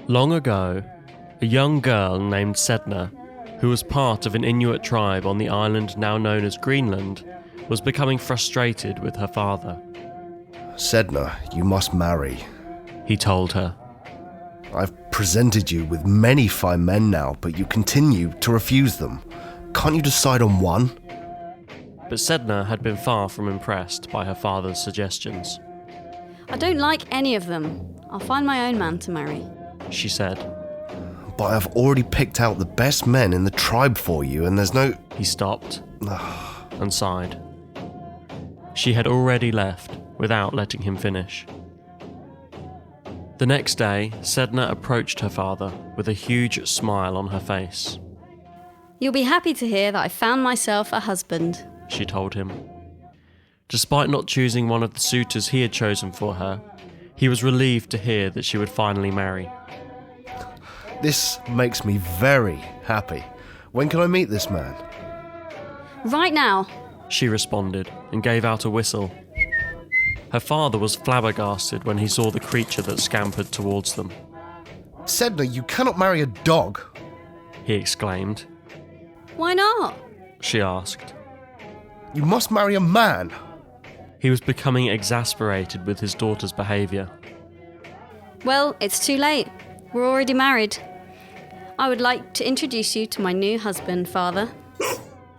Long ago, a young girl named Sedna, who was part of an Inuit tribe on the island now known as Greenland, was becoming frustrated with her father. Sedna, you must marry, he told her. I've presented you with many fine men now, but you continue to refuse them. Can't you decide on one? But Sedna had been far from impressed by her father's suggestions. I don't like any of them. I'll find my own man to marry, she said. But I've already picked out the best men in the tribe for you, and there's no... He stopped and sighed. She had already left without letting him finish. The next day, Sedna approached her father with a huge smile on her face. You'll be happy to hear that I found myself a husband, she told him. Despite not choosing one of the suitors he had chosen for her, he was relieved to hear that she would finally marry. This makes me very happy. When can I meet this man? Right now, she responded and gave out a whistle. Her father was flabbergasted when he saw the creature that scampered towards them. Sedna, you cannot marry a dog, he exclaimed. Why not? She asked. You must marry a man. He was becoming exasperated with his daughter's behaviour. Well, it's too late. We're already married. I would like to introduce you to my new husband, father.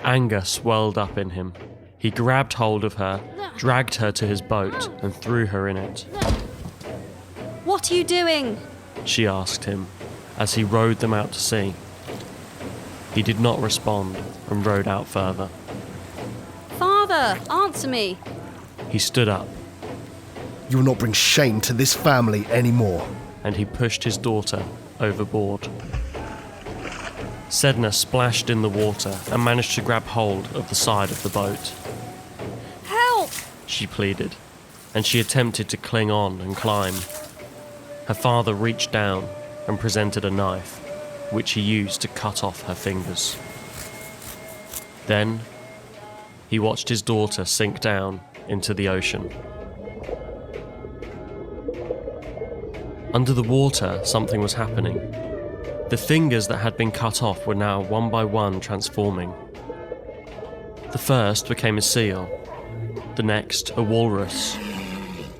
Anger swelled up in him. He grabbed hold of her, dragged her to his boat, and threw her in it. What are you doing? She asked him, as he rowed them out to sea. He did not respond and rowed out further. Father, answer me. He stood up. You will not bring shame to this family anymore. And he pushed his daughter overboard. Sedna splashed in the water and managed to grab hold of the side of the boat. Help! She pleaded, and she attempted to cling on and climb. Her father reached down and presented a knife, which he used to cut off her fingers. Then, he watched his daughter sink down into the ocean. Under the water, something was happening. The fingers that had been cut off were now one by one transforming. The first became a seal, the next a walrus,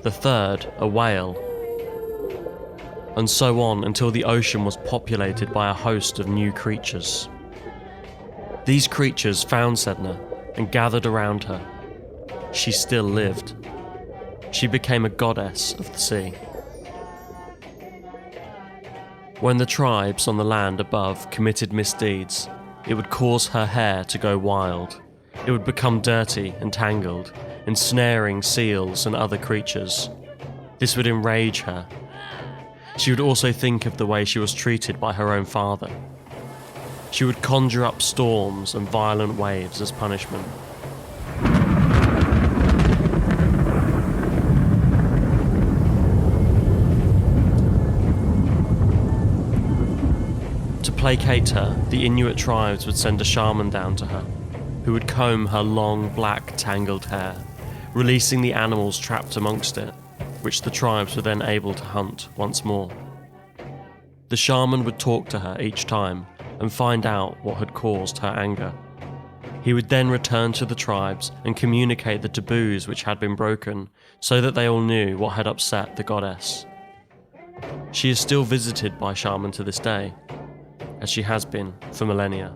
the third a whale, and so on until the ocean was populated by a host of new creatures. These creatures found Sedna and gathered around her. She still lived. She became a goddess of the sea. When the tribes on the land above committed misdeeds, it would cause her hair to go wild. It would become dirty and tangled, ensnaring seals and other creatures. This would enrage her. She would also think of the way she was treated by her own father. She would conjure up storms and violent waves as punishment. To placate her, the Inuit tribes would send a shaman down to her, who would comb her long, black, tangled hair, releasing the animals trapped amongst it, which the tribes were then able to hunt once more. The shaman would talk to her each time and find out what had caused her anger. He would then return to the tribes and communicate the taboos which had been broken, so that they all knew what had upset the goddess. She is still visited by shaman to this day, as she has been for millennia.